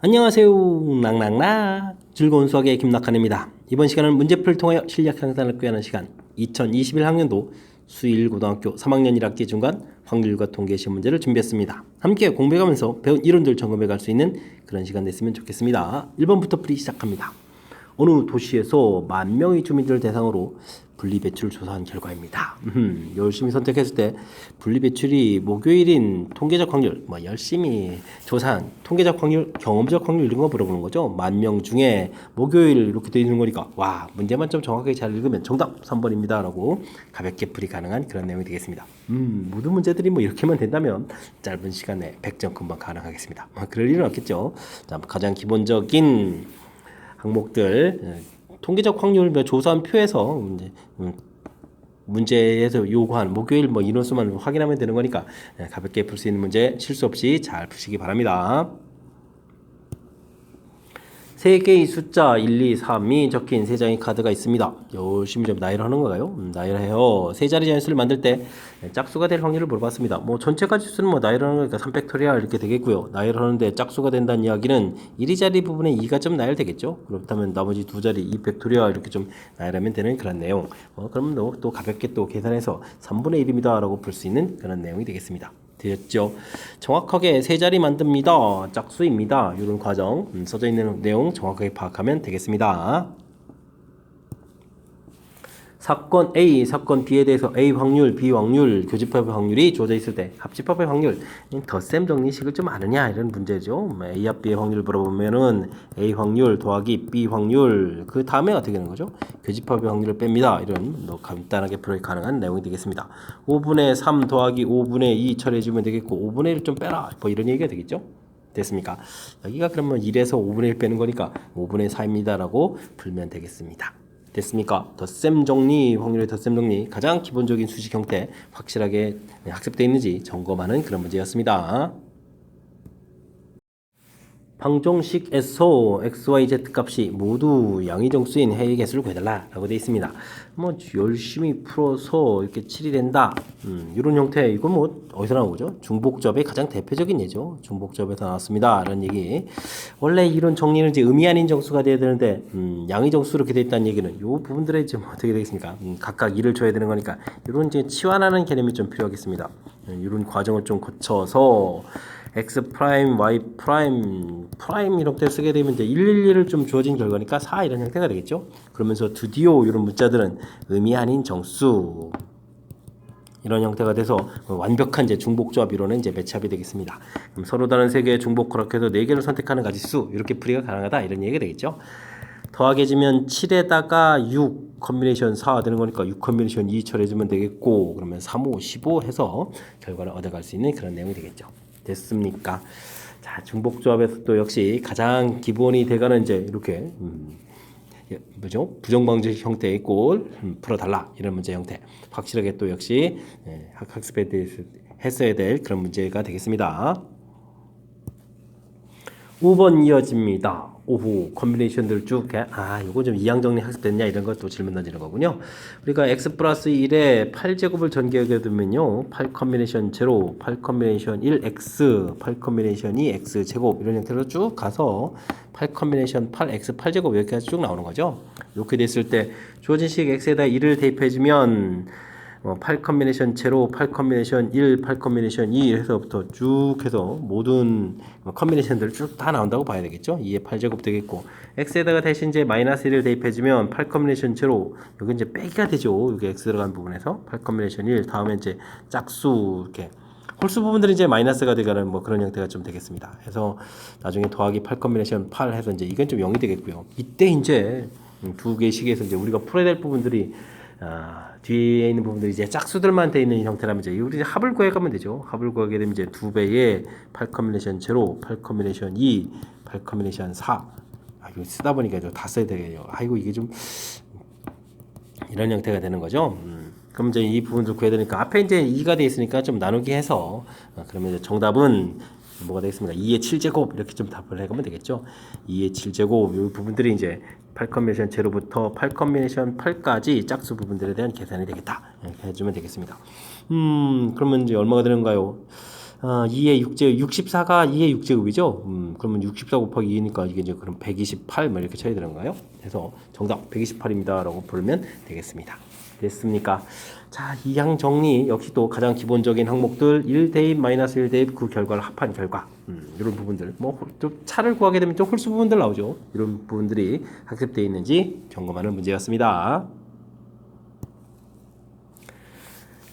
안녕하세요. 낭낭락 즐거운 수학의 김낙한입니다. 이번 시간은 문제풀이를 통하여 실력 향상을 꾀하는 시간 2021학년도 수일고등학교 3학년 1학기 중간 확률과 통계 시험 문제를 준비했습니다. 함께 공부해가면서 배운 이론들 점검해 갈 수 있는 그런 시간 됐으면 좋겠습니다. 1번부터 풀이 시작합니다. 어느 도시에서 10,000명의 주민들을 대상으로 분리배출을 조사한 결과입니다. 열심히 선택했을 때 분리배출이 목요일인 통계적 확률, 열심히 조사한 통계적 확률, 경험적 확률 이런 거 물어보는 거죠. 10,000명 중에 목요일 이렇게 되어 있는 거니까 와, 문제만 좀 정확하게 잘 읽으면 정답 3번입니다 라고 가볍게 풀이 가능한 그런 내용이 되겠습니다. 모든 문제들이 이렇게만 된다면 짧은 시간에 100점 금방 가능하겠습니다. 그럴 일은 없겠죠. 자, 가장 기본적인 항목들 통계적 확률 조사한 표에서 문제에서 요구한 목요일 인원수만 확인하면 되는 거니까 가볍게 풀 수 있는 문제 실수 없이 잘 푸시기 바랍니다. 세 개의 숫자 1, 2, 3이 적힌 세 장의 카드가 있습니다. 열심히 좀 나열을 하는 거예요. 나열을 해요. 세 자리 자연수를 만들 때 짝수가 될 확률을 물어봤습니다. 전체 가지수는 나열을 하는 거니까 3팩토리얼 이렇게 되겠고요. 나열을 하는데 짝수가 된다는 이야기는 1위 자리 부분에 2가 좀 나열되겠죠. 그렇다면 나머지 두 자리 2팩토리얼 이렇게 좀 나열하면 되는 그런 내용. 그럼 또 가볍게 또 계산해서 3분의 1입니다 라고 볼 수 있는 그런 내용이 되겠습니다. 되었죠. 정확하게 세 자리 만듭니다. 짝수입니다. 이런 과정 써져 있는 내용 정확하게 파악하면 되겠습니다. 사건 A, 사건 B에 대해서 A 확률, B 확률, 교집합의 확률이 주어져 있을 때 합집합의 확률, 덧셈 정리식을 좀 아느냐 이런 문제죠. A와 B의 확률을 물어보면은 A 확률 더하기 B 확률 그 다음에 어떻게 되는 거죠? 교집합의 확률을 뺍니다. 이런 간단하게 풀이 가능한 내용이 되겠습니다. 5분의 3 더하기 5분의 2 처리해주면 되겠고 5분의 1을 좀 빼라 이런 얘기가 되겠죠. 됐습니까? 여기가 그러면 1에서 5분의 1 빼는 거니까 5분의 4입니다 라고 풀면 되겠습니다. 됐습니까? 덧셈 정리, 확률의 덧셈 정리 가장 기본적인 수식 형태 확실하게 학습되어 있는지 점검하는 그런 문제였습니다. 방정식에서 x, y, z 값이 모두 양의 정수인 해의 개수를 구해달라 라고 되어 있습니다. 열심히 풀어서 이렇게 7이 된다. 이런 형태, 이거 어디서 나온 거죠? 중복접의 가장 대표적인 예죠. 중복접에서 나왔습니다. 라는 얘기. 원래 이런 정리는 이제 의미 아닌 정수가 돼야 되는데, 양의 정수 이렇게 되어 있다는 얘기는 이 부분들에 지금 어떻게 되겠습니까? 각각 1을 줘야 되는 거니까, 이런 이제 치환하는 개념이 좀 필요하겠습니다. 이런 과정을 좀 거쳐서, x 프라임, y 프라임 이렇게 쓰게 되면 이제 111을 좀 주어진 결과니까 4 이런 형태가 되겠죠. 그러면서 드디어 이런 문자들은 의미 아닌 정수 이런 형태가 돼서 완벽한 이제 중복조합 이론은 이제 매치합이 되겠습니다. 그럼 서로 다른 세 개의 중복 그렇게해서 4개를 선택하는 가지수 이렇게 풀이가 가능하다 이런 얘기가 되겠죠. 더하게지면 7에다가 6 컨비네이션 4 되는 거니까 6 컨비네이션 2 처리해주면 되겠고 그러면 3, 5, 15 해서 결과를 얻어갈 수 있는 그런 내용이 되겠죠. 됐습니까? 자, 중복조합에서 또 역시 가장 기본이 돼가는 이제 이렇게 부정방정식 형태의 꼴 풀어달라 이런 문제 형태 확실하게 또 역시 학습에 대해서 했어야 될 그런 문제가 되겠습니다. 5번 이어집니다. 오후 컨비네이션들 쭉 요거 좀 이항정리 학습됐냐 이런 것도 질문 던지는 거군요. 우리가 x 플러스 1에 8제곱을 전개하게 되면요 8 컨비네이션 제로 8 컨비네이션 1 x 8 컨비네이션 2 x 제곱 이런 형태로 쭉 가서 8 컨비네이션 8 x 8제곱 이렇게 쭉 나오는 거죠. 이렇게 됐을 때 주어진 식 x에다 1을 대입해주면 8 컨비네이션 제로, 8 컨비네이션 1, 8 컨비네이션 2 해서부터 쭉 해서 모든 컨비네이션들을 쭉 다 나온다고 봐야 되겠죠. 2의 8제곱 되겠고 x에다가 대신 이제 마이너스 1을 대입해주면 8 컨비네이션 제로 여기 이제 빼기가 되죠. 여기 x 들어간 부분에서 8 컨비네이션 1 다음에 이제 짝수 이렇게 홀수 부분들이 이제 마이너스가 되가는 그런 형태가 좀 되겠습니다. 그래서 나중에 더하기 8 컨비네이션 8 해서 이제 이건 좀 0이 되겠고요. 이때 이제 두 개의 식에서 이제 우리가 풀어야 될 부분들이 뒤에 있는 부분들이 이제 짝수들만 되어 있는 형태라면 이제 우리 합을 구해가면 되죠. 합을 구하게 되면 이제 2배의 8 컨비네이션 제로, 8 컨비네이션 2, 8 컨비네이션 4. 이거 쓰다 보니까 다 써야 되겠네요. 이게 좀 이런 형태가 되는 거죠. 그럼 이제 이 부분도 구해야 되니까 앞에 이제 2가 되어 있으니까 좀 나누기 해서 그러면 이제 정답은 뭐가 되겠습니까? 2의 7제곱 이렇게 좀 답을 해가면 되겠죠. 2의 7제곱 이 부분들이 이제 8 컨비네이션 제로부터 8 컨비네이션 8까지 짝수 부분들에 대한 계산이 되겠다. 이렇게 해주면 되겠습니다. 그러면 이제 얼마가 되는가요? 2의 6제곱, 64가 2의 6제곱이죠. 그러면 64 곱하기 2니까 이게 이제 그럼 128 뭐 이렇게 쳐야 되는 거예요. 그래서 정답 128입니다라고 부르면 되겠습니다. 됐습니까? 자, 이항 정리 역시 또 가장 기본적인 항목들 1 대입 마이너스 1 대입 그 결과를 합한 결과 이런 부분들 뭐 좀 차를 구하게 되면 좀 홀수 부분들 나오죠. 이런 부분들이 학습되어 있는지 점검하는 문제였습니다.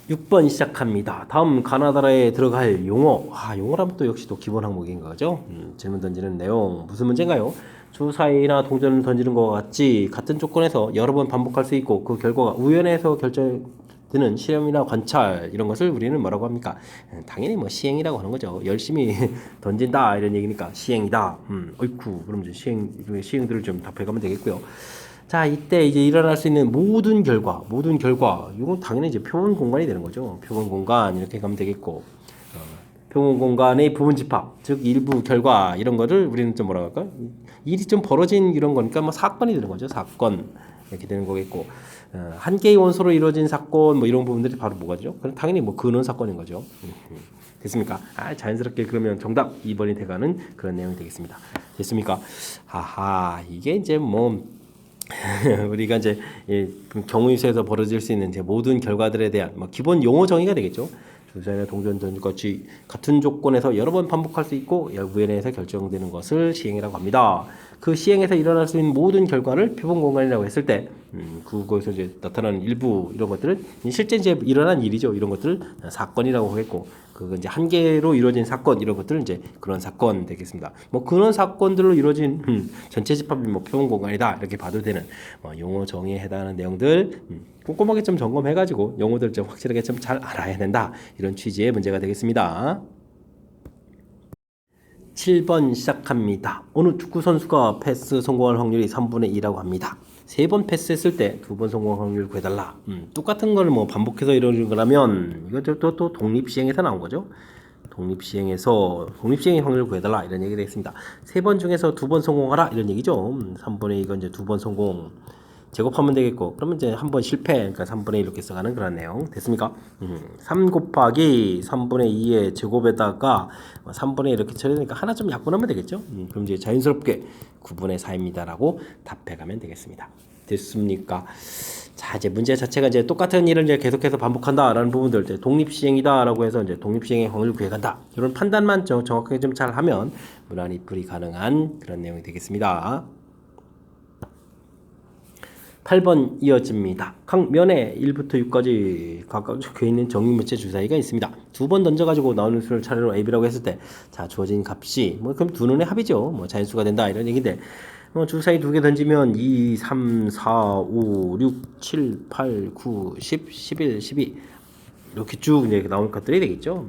6번 시작합니다. 다음 가나다라에 들어갈 용어. 용어라면 또 역시 또 기본 항목인 거죠. 질문 던지는 내용 무슨 문제인가요? 주사위나 동전을 던지는 것과 같이 같은 조건에서 여러 번 반복할 수 있고 그 결과가 우연에서 결정되는 실험이나 관찰 이런 것을 우리는 뭐라고 합니까? 당연히 뭐 시행이라고 하는 거죠. 열심히 던진다 이런 얘기니까 시행이다. 어이쿠 그럼 이제 시행들을 좀 답해가면 되겠고요. 자, 이때 이제 일어날 수 있는 모든 결과, 이건 당연히 이제 표본 공간이 되는 거죠. 표본 공간 이렇게 가면 되겠고, 표본 공간의 부분 집합, 즉 일부 결과 이런 거를 우리는 좀 뭐라고 할까? 일이 좀 벌어진 이런 거니까 뭐 사건이 되는 거죠. 사건 이렇게 되는 거겠고, 한 개의 원소로 이루어진 사건 뭐 이런 부분들이 바로 뭐가죠? 그럼 당연히 뭐 근원 사건인 거죠. 됐습니까? 자연스럽게 그러면 정답 2번이 돼가는 그런 내용이 되겠습니다. 됐습니까? 이게 이제 뭐 우리가 이제 경우에서 벌어질 수 있는 이제 모든 결과들에 대한 뭐 기본 용어 정의가 되겠죠. 주사위나 동전 던질 것이 같은 조건에서 여러 번 반복할 수 있고 우연에서 결정되는 것을 시행이라고 합니다. 그 시행에서 일어날 수 있는 모든 결과를 표본 공간이라고 했을 때 그것에서 이제 나타나는 일부 이런 것들은 실제 이제 일어난 일이죠. 이런 것들을 사건이라고 하겠고 그건 이제 한 개로 이루어진 사건 이런 것들은 이제 그런 사건 되겠습니다. 뭐 그런 사건들로 이루어진 전체 집합이 뭐 표본 공간이다 이렇게 봐도 되는 용어 정의에 해당하는 내용들 꼼꼼하게 좀 점검해가지고 용어들 좀 확실하게 좀 잘 알아야 된다 이런 취지의 문제가 되겠습니다. 7번 시작합니다. 어느 축구 선수가 패스 성공할 확률이 3분의 2라고 합니다. 3번 패스했을 때 2번 성공 확률 구해달라. 똑같은 걸 뭐 반복해서 이루어진 거라면 이것도 또 독립시행에서 나온 거죠. 독립시행의 확률 구해달라 이런 얘기가 되겠습니다. 3번 중에서 2번 성공하라 이런 얘기죠. 3분의 2가 이제 2번 성공 제곱하면 되겠고 그러면 이제 한 번 실패 그러니까 3분의 1 이렇게 써가는 그런 내용 됐습니까? 3 곱하기 3분의 2의 제곱에다가 3분의 1 이렇게 처리되니까 하나 좀 약분하면 되겠죠? 그럼 이제 자연스럽게 9분의 4입니다 라고 답해가면 되겠습니다. 됐습니까? 자, 이제 문제 자체가 이제 똑같은 일을 이제 계속해서 반복한다라는 부분들, 이제 독립시행이다라고 해서 이제 독립시행의 확률을 구해간다. 이런 판단만 정확하게 좀 잘 하면 무난히 풀이 가능한 그런 내용이 되겠습니다. 8번 이어집니다. 각 면에 1부터 6까지 각각 적혀 있는 정육면체 주사위가 있습니다. 두 번 던져가지고 나오는 수를 차례로 AB라고 했을 때, 자, 주어진 값이, 그럼 두 눈의 합이죠. 자연수가 된다. 이런 얘기인데, 주사위 두 개 던지면 2, 3, 4, 5, 6, 7, 8, 9, 10, 11, 12. 이렇게 쭉 이제 나올 것들이 되겠죠.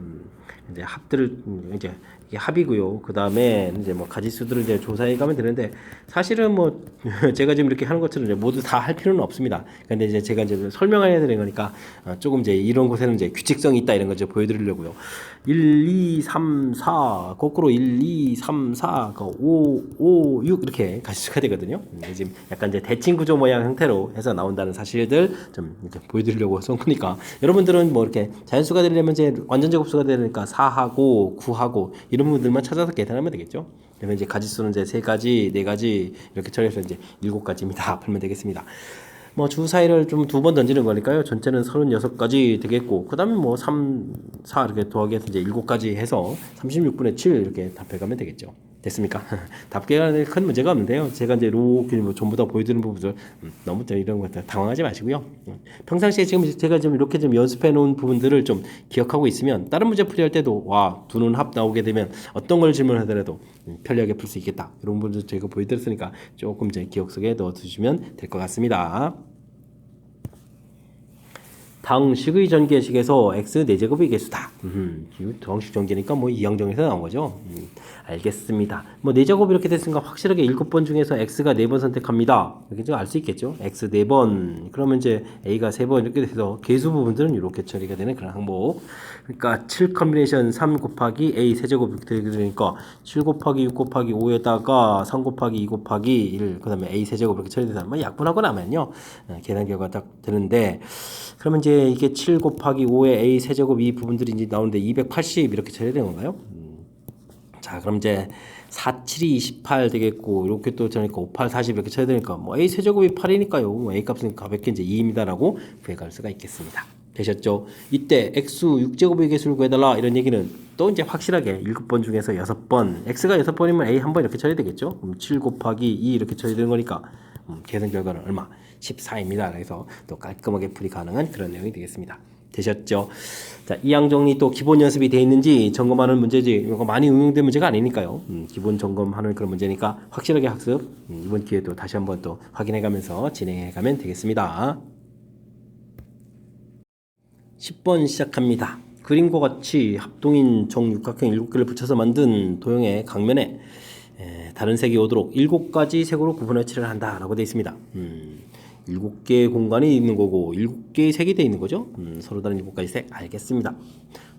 이제 합들을, 이제, 이게 합이고요. 그 다음에 이제 뭐 가지수들을 이제 조사해 가면 되는데 사실은 뭐 제가 지금 이렇게 하는 것처럼 이제 모두 다 할 필요는 없습니다. 근데 이제 제가 이제 설명해야 되는 거니까 조금 이제 이런 곳에는 이제 규칙성이 있다 이런 거 좀 보여드리려고요. 1, 2, 3, 4 거꾸로 1, 2, 3, 4, 5, 5, 6 이렇게 가지수가 되거든요. 지금 약간 이제 대칭 구조 모양 형태로 해서 나온다는 사실들 좀 이렇게 보여드리려고 쓴 거니까 여러분들은 뭐 이렇게 자연수가 되려면 이제 완전 제곱수가 되니까 4하고 9하고 이런 부분들만 찾아서 계산하면 되겠죠. 그러면 이제 가지수는 이제 3가지, 4가지 이렇게 처리해서 이제 7가지입니다. 풀면 되겠습니다. 뭐 주사위를 좀 두 번 던지는 거니까요. 전체는 36가지 되겠고 그다음에 뭐 3, 4 이렇게 더하기 해서 이제 7가지 해서 36분의 7 이렇게 답해가면 되겠죠. 됐습니까? 답계가 큰 문제가 없는데요. 제가 이제 이렇게 뭐 전부 다 보여드리는 부분들 너무 이런 것들 당황하지 마시고요. 평상시에 지금 제가 좀 이렇게 좀 연습해 놓은 부분들을 좀 기억하고 있으면 다른 문제 풀이할 때도 두 눈 합 나오게 되면 어떤 걸 질문하더라도 편리하게 풀 수 있겠다. 이런 부분들 제가 보여드렸으니까 조금 이제 기억 속에 넣어두시면 될 것 같습니다. 당식의 전개식에서 x 4제곱의 개수다. 정식 전개니까 뭐 이항정에서 나온 거죠. 알겠습니다. 뭐 4제곱 이렇게 됐으니까 확실하게 7번 중에서 x가 4번 선택합니다. 이렇게 좀 알 수 있겠죠. x 4번 그러면 이제 a가 3번 이렇게 돼서 개수 부분들은 이렇게 처리가 되는 그런 항목. 그러니까 7 컨비네이션 3 곱하기 a 세제곱 이렇게 되니까 7 곱하기 6 곱하기 5에다가 3 곱하기 2 곱하기 1 그 다음에 a 세제곱 이렇게 처리돼서 뭐 약분하고 나면요 계산 결과 딱 되는데 그러면 이제 이제 이게 7 곱하기 5의 a 세제곱 이 부분들이 이제 나오는데 280 이렇게 처리해야 되는 건가요? 자, 그럼 이제 4, 7이 28 되겠고, 이렇게 또 저니까 5, 8, 40 이렇게 쳐야 되니까, 뭐 a 세제곱이 8이니까요. 뭐 a 값은 가볍게 이제 2입니다라고 구해갈 수가 있겠습니다. 되셨죠? 이때 x 6제곱의 개수를 구해달라 이런 얘기는 또 이제 확실하게 7번 중에서 6번, x가 6번이면 a 한 번 이렇게 처리 되겠죠? 그럼 7 곱하기 2 이렇게 처리 되는 거니까 계산 결과는 얼마? 14입니다. 그래서 또 깔끔하게 풀이 가능한 그런 내용이 되겠습니다. 되셨죠? 자, 이항 정리 또 기본 연습이 되어 있는지 점검하는 문제지 이거 많이 응용된 문제가 아니니까요. 기본 점검하는 그런 문제니까 확실하게 학습 이번 기회에 또 다시 한번 또 확인해가면서 진행해가면 되겠습니다. 10번 시작합니다. 그림과 같이 합동인 정육각형 7개를 붙여서 만든 도형의 각면에 다른 색이 오도록 7가지 색으로 구분해 칠을 한다라고 되어 있습니다. 7개의 공간이 있는 거고 7개의 색이 되어 있는 거죠. 서로 다른 7가지 색 알겠습니다.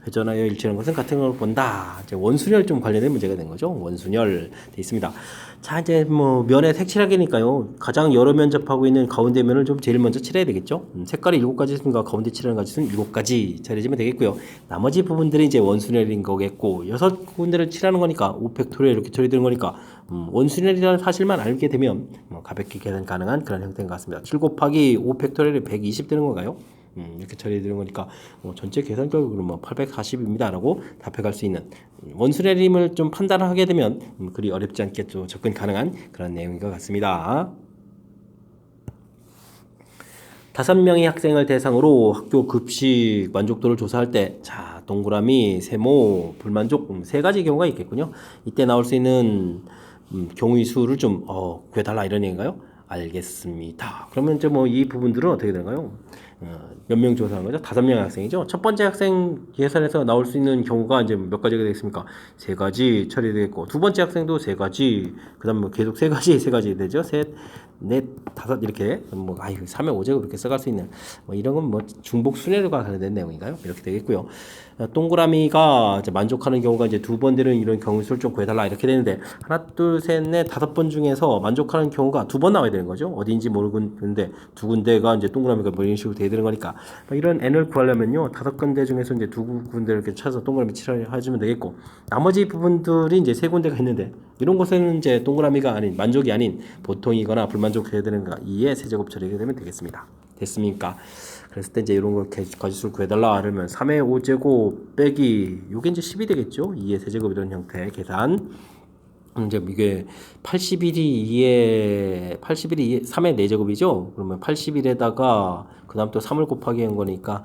회전하여 일치하는 것은 같은 걸 본다. 이제 원순열 좀 관련된 문제가 된 거죠. 원순열 돼 있습니다. 자, 이제 뭐 면의 색칠하기니까요. 가장 여러 면 접하고 있는 가운데 면을 좀 제일 먼저 칠해야 되겠죠. 색깔이 7가지 있으니까 가운데 칠하는 가지는 7가지 처리해주면 되겠고요. 나머지 부분들이 이제 원순열인 거겠고 6군데를 칠하는 거니까 5팩토리얼 이렇게 처리되는 거니까 원순열이라는 사실만 알게 되면 뭐 가볍게 계산 가능한 그런 형태인 것 같습니다. 7 곱하기 5팩토리얼이 120 되는 건가요? 이렇게 처리되는 거니까 전체 계산 결과는 뭐 840입니다 라고 답해갈 수 있는 원순열임을 좀 판단하게 되면 그리 어렵지 않게 좀 접근 가능한 그런 내용인 것 같습니다. 5명의 학생을 대상으로 학교 급식 만족도를 조사할 때, 자, 동그라미, 세모, 불만족 3가지 경우가 있겠군요. 이때 나올 수 있는 경우의 수를 좀 구해달라 이런 얘기인가요? 알겠습니다. 그러면 이제 뭐 이 부분들은 어떻게 되나요? 몇 명 조사한 거죠? 5명의 학생이죠. 첫 번째 학생 계산에서 나올 수 있는 경우가 이제 몇 가지가 되겠습니까? 3가지 처리되겠고, 두 번째 학생도 3가지, 그 다음 뭐 계속 3가지 되죠. 셋, 넷, 5 이렇게 뭐 3의 5제곱 이렇게 써갈 수 있는 뭐 이런 건 뭐 중복 순회과 관련된 내용인가요? 이렇게 되겠고요. 동그라미가 이제 만족하는 경우가 이제 2번 되는 이런 경우 수를 좀 구해달라 이렇게 되는데 하나, 둘, 셋, 넷, 5번 중에서 만족하는 경우가 2번 나와야 되는 거죠. 어디인지 모르겠는데 2군데가 이제 동그라미가 뭐 이런 식으로 돼야 되는 거니까 이런 n을 구하려면요 5군데 중에서 이제 2군데를 이렇게 찾아서 동그라미 칠해주면 되겠고 나머지 부분들이 이제 3군데가 있는데 이런 곳에는 이제 동그라미가 아닌 만족이 아닌 보통이거나 불만족해야 되는가 2의 세제곱 처리가 되면 되겠습니다. 됐습니까? 그랬을 때 이제 이런 걸 가지수를 구해달라 그러면 3의 5제곱 빼기 요게 이제 10이 되겠죠. 2의 세제곱 이런 형태의 계산. 이제 이게 81이 3의 4제곱이죠. 그러면 81에다가 그 다음 또 3을 곱하기 한 거니까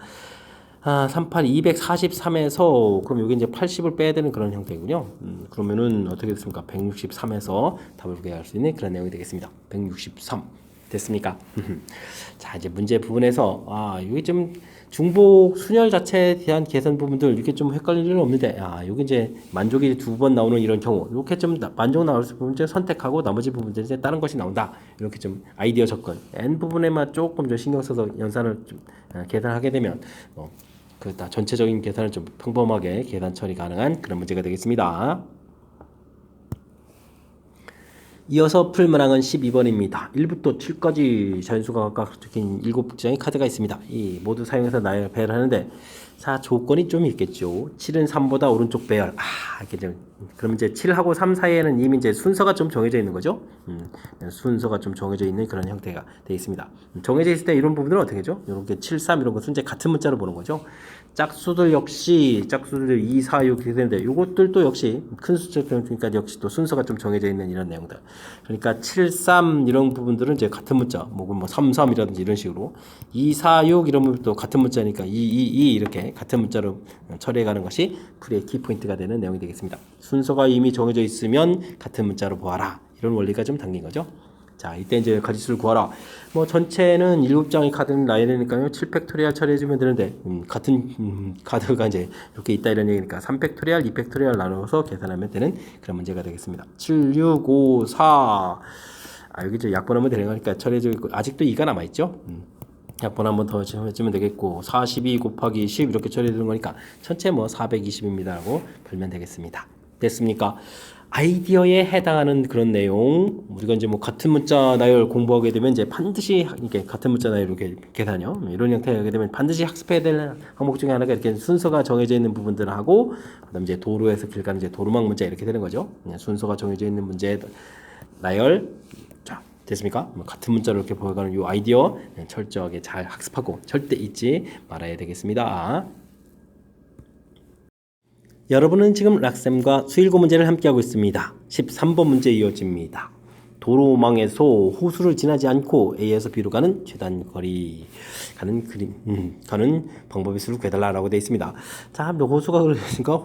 38, 243에서 그럼 여기 이제 80을 빼야 되는 그런 형태군요. 그러면은 어떻게 됐습니까? 163에서 답을 구해할 수 있는 그런 내용이 되겠습니다. 163 됐습니까? 자, 이제 문제 부분에서 여기 좀 중복 순열 자체에 대한 계산 부분들 이렇게 좀 헷갈릴 일은 없는데 여기 이제 만족이 2번 나오는 이런 경우 이렇게 좀 만족 나올 수 부분 선택하고 나머지 부분들 이제 다른 것이 나온다 이렇게 좀 아이디어 접근 n 부분에만 조금 좀 신경 써서 연산을 좀 계산하게 되면 다 전체적인 계산을 좀 평범하게 계산 처리 가능한 그런 문제가 되겠습니다. 이어서 풀 문항은 12번입니다. 1부터 7까지 자연수가 각각 적힌 7장의 카드가 있습니다. 이 모두 사용해서 나열 배열을 하는데 자, 조건이 좀 있겠죠. 7은 3보다 오른쪽 배열. 이렇게 좀 그럼 이제 7하고 3 사이에는 이미 이제 순서가 좀 정해져 있는 거죠. 순서가 좀 정해져 있는 그런 형태가 되어 있습니다. 정해져 있을 때 이런 부분들은 어떻게 하죠? 이렇게 7, 3 이런 것은 이제 같은 문자로 보는 거죠. 짝수들 역시 짝수들 2, 4, 6 이렇게 되는데 이것들도 역시 큰 숫자니까 역시 또 순서가 좀 정해져 있는 이런 내용들. 그러니까 7, 3 이런 부분들은 이제 같은 문자, 뭐 3, 3이라든지 이런 식으로 2, 4, 6 이런 부분도 같은 문자니까 2, 2, 2 이렇게 같은 문자로 처리해가는 것이 풀이의 키포인트가 되는 내용이 되겠습니다. 순서가 이미 정해져 있으면 같은 문자로 보아라. 이런 원리가 좀 담긴 거죠. 자, 이때 이제 가지수를 구하라. 뭐 전체는 7장의 카드는 나열이니까요. 7팩토리얼 처리해주면 되는데 같은 카드가 이제 이렇게 있다 이런 얘기니까 3팩토리얼, 2팩토리얼 나눠서 계산하면 되는 그런 문제가 되겠습니다. 7, 6, 5, 4 여기 이제 약분하면 되는 거니까 처리해주고 있고 아직도 2가 남아있죠. 약분 한번 더 해주면 되겠고 42 곱하기 10 이렇게 처리되는 거니까 전체 뭐 420입니다 하고 풀면 되겠습니다. 됐습니까? 아이디어에 해당하는 그런 내용, 우리가 이제 뭐 같은 문자 나열 공부하게 되면 이제 반드시 이렇게 같은 문자 나열 이렇게 계산요 이런 형태가 하게 되면 반드시 학습해야 될 항목 중에 하나가 이렇게 순서가 정해져 있는 부분들을 하고, 그다음 이제 도로에서 길 가는 이제 도로망 문자 이렇게 되는 거죠. 순서가 정해져 있는 문제 나열. 자, 됐습니까? 같은 문자로 이렇게 보여가는 이 아이디어 철저하게 잘 학습하고 절대 잊지 말아야 되겠습니다. 여러분은 지금 락쌤과 수일고 문제를 함께하고 있습니다. 13번 문제 이어집니다. 도로망에서 호수를 지나지 않고 A에서 B로 가는 최단 거리 가는 방법의 수를 구해달라고 되어 있습니다. 자, 호수가 그러니까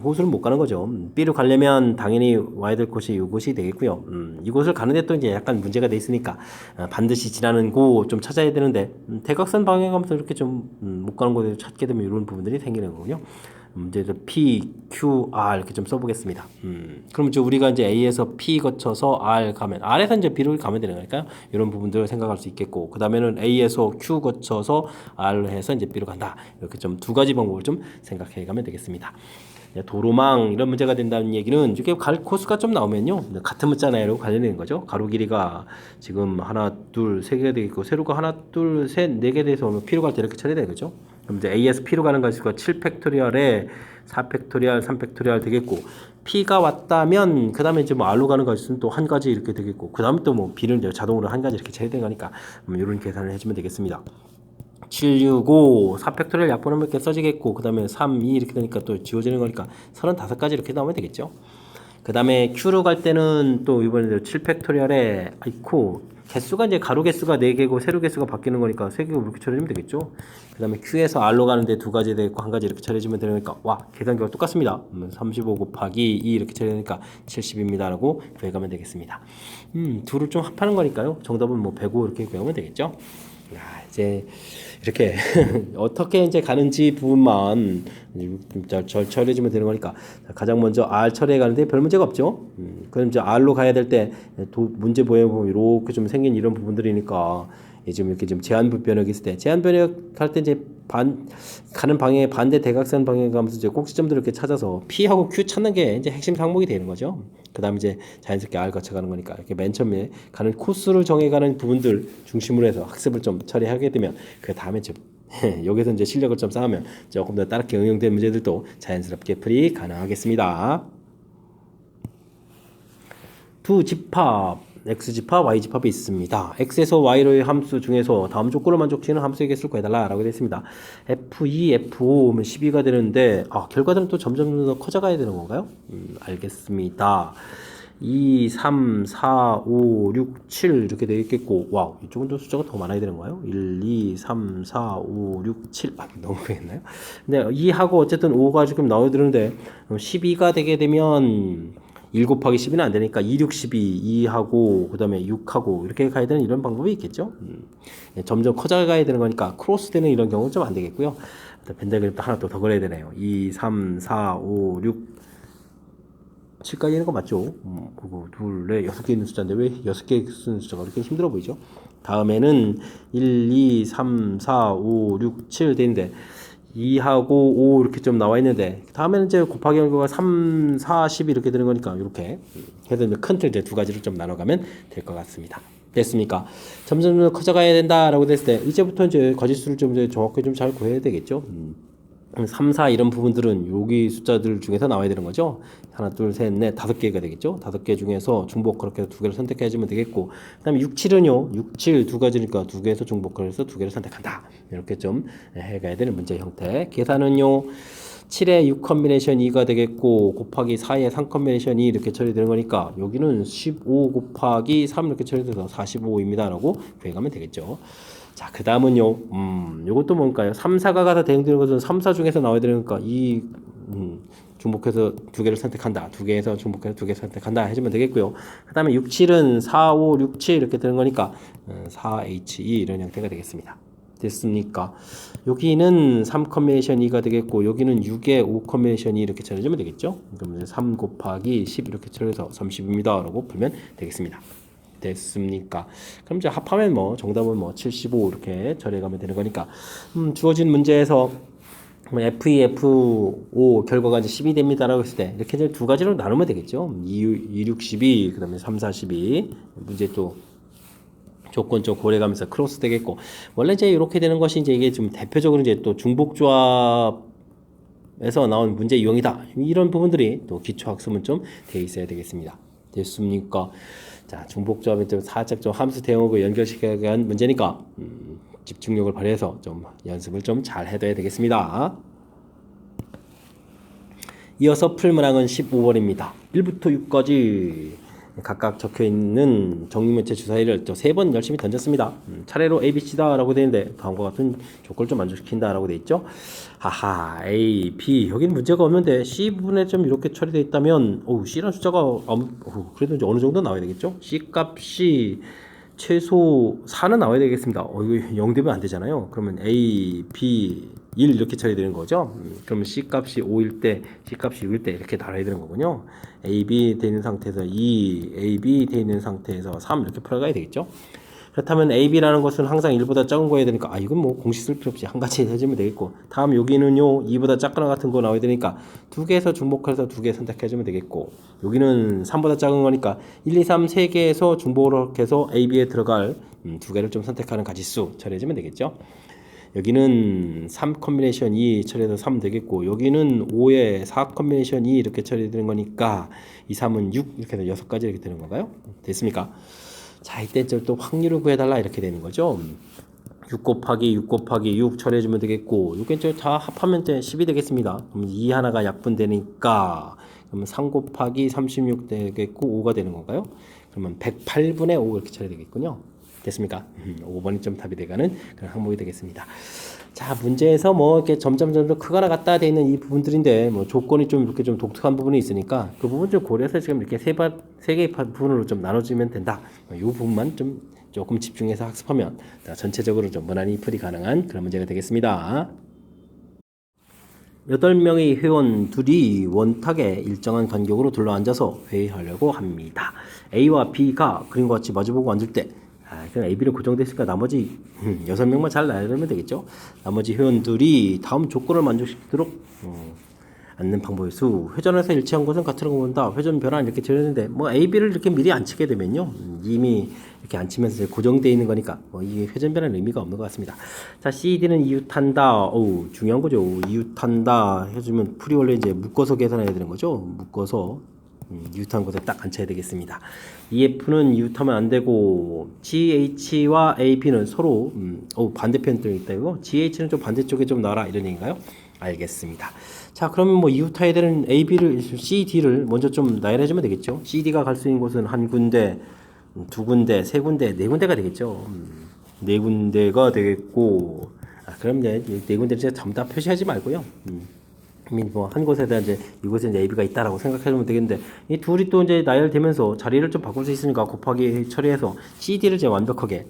호수를 못 가는 거죠. B로 가려면 당연히 와야 될 곳이 이곳이 되겠고요. 이곳을 가는데 또 이제 약간 문제가 돼 있으니까 반드시 지나는 곳 좀 찾아야 되는데 대각선 방향 가면서 이렇게 좀 못 가는 곳을 찾게 되면 이런 부분들이 생기는 거군요. 문제에서 P, Q, R 이렇게 좀 써보겠습니다. 그럼 이제 우리가 이제 A에서 P 거쳐서 R 가면 R에서 이제 B로 가면 되는 거니까 이런 부분들을 생각할 수 있겠고, 그 다음에는 A에서 Q 거쳐서 R 해서 이제 B로 간다. 이렇게 좀 두 가지 방법을 좀 생각해 가면 되겠습니다. 도로망 이런 문제가 된다는 얘기는 이게 갈 코스가 좀 나오면요 같은 문자나요 관련되는 거죠. 가로 길이가 지금 하나 둘 세 개가 되겠고 세로가 하나 둘 셋 네 개 돼서 P로 갈 때 이렇게 처리되는 거죠. 그럼 이제 A에서 P로 가는 것이 7 팩토리얼에 4 팩토리얼 3 팩토리얼 되겠고, P가 왔다면 그 다음에 이제 뭐 R로 가는 것은 또 한 가지 이렇게 되겠고, 그 다음에 또 뭐 B는 이제 자동으로 한 가지 이렇게 처리되는 거니까 이런 계산을 해주면 되겠습니다. 7, 6, 5, 4팩토리얼 약분하면 이렇게 써지겠고, 그 다음에 3, 2 이렇게 되니까 또 지워지는 거니까 35가지 이렇게 나오면 되겠죠. 그 다음에 Q로 갈 때는 또 이번에 7팩토리얼에 개수가 이제 가로 개수가 4개고 세로 개수가 바뀌는 거니까 3개고 이렇게 처리하면 되겠죠. 그 다음에 Q에서 R로 가는데 2가지 되고 1가지 이렇게 처리해주면 되니까 계산 결과 똑같습니다. 35 곱하기 2 이렇게 처리하니까 70입니다 라고 구해가면 되겠습니다. 둘을 좀 합하는 거니까요. 정답은 뭐 105 이렇게 구하면 되겠죠. 이제 이렇게 어떻게 이제 가는지 부분만 처리해주면 되는 거니까, 가장 먼저 R 처리해 가는데 별 문제가 없죠. 그럼 이제 R로 가야 될 때 문제 보면 이렇게 좀 생긴 이런 부분들이니까 지금 이렇게 좀 제한 변역이 있을 때 제한 변역할 때 이제 가는 방향에 반대 대각선 방향에 가면서 이제 꼭지점들을 이렇게 찾아서 P하고 Q 찾는 게 이제 핵심 항목이 되는 거죠. 그다음 이제 자연스럽게 R 거쳐가는 거니까 이렇게 맨 처음에 가는 코스를 정해가는 부분들 중심으로 해서 학습을 좀 처리하게 되면 그 다음에 좀 여기서 이제 실력을 좀 쌓으면 조금 더 다르게 응용된 문제들도 자연스럽게 풀이 가능하겠습니다. 두 집합 X집합, Y집합이 있습니다. X에서 Y로의 함수 중에서 다음 조건을 만족시키는 함수의 개수를 구해달라고 되어 있습니다. F2, F5면 12가 되는데 결과들은 또 점점 더 커져가야 되는 건가요? 알겠습니다. 2, 3, 4, 5, 6, 7 이렇게 되어 있겠고, 이쪽은 또 숫자가 더 많아야 되는 거예요? 1, 2, 3, 4, 5, 6, 7 너무 크겠나요? 근데 2하고 어쨌든 5가 지금 나와야 되는데 12가 되게 되면 1 곱하기 10은 안 되니까 2, 6, 12, 2하고 그 다음에 6하고 이렇게 가야 되는 이런 방법이 있겠죠. 점점 커져가야 되는 거니까 크로스되는 이런 경우는 좀 안 되겠고요. 벤다그램도 하나 또 더 그려야 되네요. 2, 3, 4, 5, 6, 7까지 있는 거 맞죠? 그리고 둘, 넷, 6개 있는 숫자인데 왜 6개 쓰는 숫자가 이렇게 힘들어 보이죠? 다음에는 1, 2, 3, 4, 5, 6, 7 되는데 2하고 5 이렇게 좀 나와 있는데 다음에는 이제 곱하기 결과가 3, 4, 10 이렇게 되는 거니까 이렇게 해서 큰 틀 이제 두 가지로 좀 나눠가면 될 것 같습니다. 됐습니까? 점점 커져가야 된다라고 됐을 때 이제부터 이제 거짓수를 좀 이제 정확히 좀 잘 구해야 되겠죠. 3, 4 이런 부분들은 여기 숫자들 중에서 나와야 되는 거죠. 하나, 둘, 셋, 넷, 5개가 되겠죠. 5개 중에서 중복 그렇게 2개를 선택해주면 되겠고, 그 다음에 6, 7은요. 6, 7 2가지니까 2개에서 중복을 해서 2개를 선택한다. 이렇게 좀 해가야 되는 문제 형태. 계산은요. 7에 6 컨비네이션 2가 되겠고, 곱하기 4에 3 컨비네이션 2 이렇게 처리되는 거니까 여기는 15 곱하기 3 이렇게 처리돼서 45입니다 라고 구해가면 되겠죠. 자, 그 다음은요, 요것도 뭔가요? 3, 4가 가서 대응되는 것은 3, 4 중에서 나와야 되니까 중복해서 2개를 선택한다. 2개에서 중복해서 2개 선택한다. 해주면 되겠고요. 그 다음에 6, 7은 4, 5, 6, 7 이렇게 되는 거니까 4H2 이런 형태가 되겠습니다. 됐습니까? 여기는 3 컨비네이션 2가 되겠고, 여기는 6에 5 컨비네이션 2 이렇게 처리해주면 되겠죠? 그럼 3 곱하기 10 이렇게 처리해서 30입니다. 라고 풀면 되겠습니다. 됐습니까? 그럼 이제 합하면 정답은 75 이렇게 처리해가면 되는 거니까 주어진 문제에서 F2, F5 결과가 이제 10이 됩니다라고 했을 때 이렇게 이제 두 가지로 나누면 되겠죠. 2, 6, 12, 그다음에 3, 4, 12 문제 또 조건적 고려가면서 크로스 되겠고 원래 이제 이렇게 되는 것이 이제 이게 좀 대표적으로 이제 또 중복조합에서 나온 문제 유형이다. 이런 부분들이 또 기초학습은 좀 돼 있어야 되겠습니다. 됐습니까? 자, 중복조합에 좀 살짝 좀 함수 대응하고 연결시켜야 하는 문제니까 집중력을 발휘해서 좀 연습을 좀 잘 해둬야 되겠습니다. 이어서 풀 문항은 15번입니다. 1부터 6까지 각각 적혀있는 정육면체 주사위를 또 3번 열심히 던졌습니다. 차례로 A, B, C다 라고 되는데 다음과 같은 조건을 좀 만족시킨다 라고 돼 있죠. 하하, A, B 여기는 문제가 없는데 C 부분에 좀 이렇게 처리되어 있다면 C라는 숫자가 그래도 이제 어느 정도 나와야 되겠죠. C 값이 최소 4는 나와야 되겠습니다. 이거 0 되면 안 되잖아요. 그러면 A, B, 1 이렇게 처리되는 거죠. 그러면 C 값이 5일 때, C 값이 6일 때 이렇게 나눠야 되는 거군요. A, B 돼 있는 상태에서 2, A, B 돼 있는 상태에서 3 이렇게 풀어가야 되겠죠. 그렇다면 A, B라는 것은 항상 1보다 작은 거 해야 되니까 이건 뭐 공식 쓸 필요 없이 한 가지 해주면 되겠고 다음 여기는요 2보다 작거나 같은 거 나와야 되니까 두 개에서 중복해서 두 개 선택해주면 되겠고 여기는 3보다 작은 거니까 1, 2, 3 세 개에서 중복을 해서 A, B에 들어갈 두 개를 좀 선택하는 가지수 처리해주면 되겠죠. 여기는 3 컨비네이션 2 처리해서 3 되겠고 여기는 5에 4 컨비네이션 2 이렇게 처리되는 거니까 2, 3은 6 이렇게 해서 6가지 이렇게 되는 건가요? 됐습니까? 자, 이때 또 확률을 구해달라 이렇게 되는 거죠. 6 곱하기 6 곱하기 6 처리해주면 되겠고 이게 다 합하면 10이 되겠습니다. 그럼 2 하나가 약분되니까 그러면 3 곱하기 36 되겠고 5가 되는 건가요? 그러면 108분의 5 이렇게 처리되겠군요. 됐습니까? 5번이 좀 답이 돼가는 그런 항목이 되겠습니다. 자, 문제에서 뭐 이렇게 점점 크거나 같다 돼 있는 이 부분들인데 뭐 조건이 좀 이렇게 좀 독특한 부분이 있으니까 그 부분 좀 고려해서 지금 이렇게 세 개의 부분으로 좀 나눠주면 된다. 이 부분만 좀 조금 집중해서 학습하면 전체적으로 좀 무난히 풀이 가능한 그런 문제가 되겠습니다. 8명의 회원 둘이 원탁에 일정한 간격으로 둘러앉아서 회의하려고 합니다. A와 B가 그림과 같이 마주보고 앉을 때 그냥 AB를 고정됐으니까 나머지 6명만 잘 나열하면 되겠죠. 나머지 회원들이 다음 조건을 만족시키도록 앉는 방법의 수. 회전에서 일치한 것은 같은 거 본다. 회전 변화 이렇게 되는데 뭐 AB를 이렇게 미리 안 치게 되면요. 이미 이렇게 안 치면서 고정되어 있는 거니까 이게 회전 변화는 의미가 없는 것 같습니다. 자, CD는 이웃한다. 중요한 거죠. 이웃한다 해주면 풀이 원래 이제 묶어서 계산해야 되는 거죠. 묶어서 이웃한 곳에 딱 앉혀야 되겠습니다. EF는 이웃하면 안 되고 GH와 AB는 서로 반대편 쪽에 있다 이거. GH는 좀 반대쪽에 좀 놔라 이런 얘기인가요? 알겠습니다. 자, 그러면 뭐 이웃해야 되는 AB를 CD를 먼저 좀 나열해주면 되겠죠. CD가 갈 수 있는 곳은 한 군데, 두 군데, 세 군데, 네 군데가 되겠죠. 네 군데가 되겠고 그럼 이제 네 군데를 제가 전부 다 표시하지 말고요. 한 곳에다 이제 이곳에 이제 AB가 있다라고 생각해주면 되겠는데 이 둘이 또 이제 나열되면서 자리를 좀 바꿀 수 있으니까 곱하기 처리해서 CD를 이제 완벽하게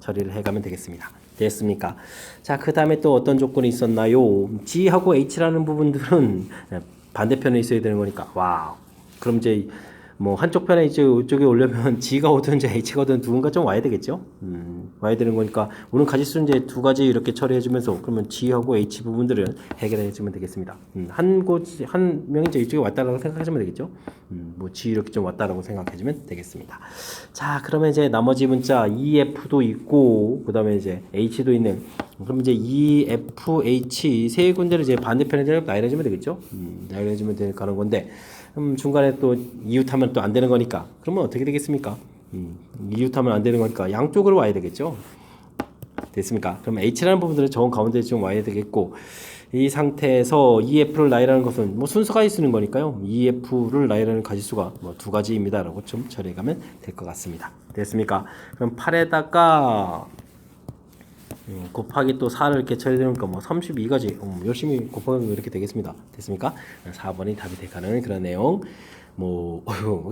처리를 해가면 되겠습니다. 됐습니까? 자, 그 다음에 또 어떤 조건이 있었나요? G하고 H라는 부분들은 반대편에 있어야 되는 거니까 와우. 그럼 이제 뭐 한쪽 편에 이제 이쪽에 오려면 G가 오든 이제 H가 오든 누군가 좀 와야 되겠죠. 와야 되는 거니까 오늘 가지수는 이제 두 가지 이렇게 처리해주면서 그러면 G하고 H 부분들을 해결해주면 되겠습니다. 한 명이 이제 이쪽에 왔다라고 생각하시면 되겠죠. 뭐 G 이렇게 좀 왔다라고 생각해주면 되겠습니다. 자, 그러면 이제 나머지 문자 EF도 있고 그다음에 이제 H도 있는 그럼 이제 EFH 세 군데를 이제 반대편에 나열해주면 되겠죠. 나열해주면 가는 건데. 중간에 또 이웃하면 또 안 되는 거니까 그러면 어떻게 되겠습니까? 이웃하면 안 되는 거니까 양쪽으로 와야 되겠죠. 됐습니까? 그럼 H라는 부분들은 정 가운데 좀 와야 되겠고 이 상태에서 EF를 나열하는 것은 뭐 순서가 있는 거니까요. EF를 나열하는 가지수가 뭐 두 가지입니다. 라고 좀 처리해가면 될 것 같습니다. 됐습니까? 그럼 8에다가 곱하기 또 4를 이렇게 처리되니까 뭐 32가지 열심히 곱하면 이렇게 되겠습니다. 됐습니까? 4번이 답이 돼가는 그런 내용. 뭐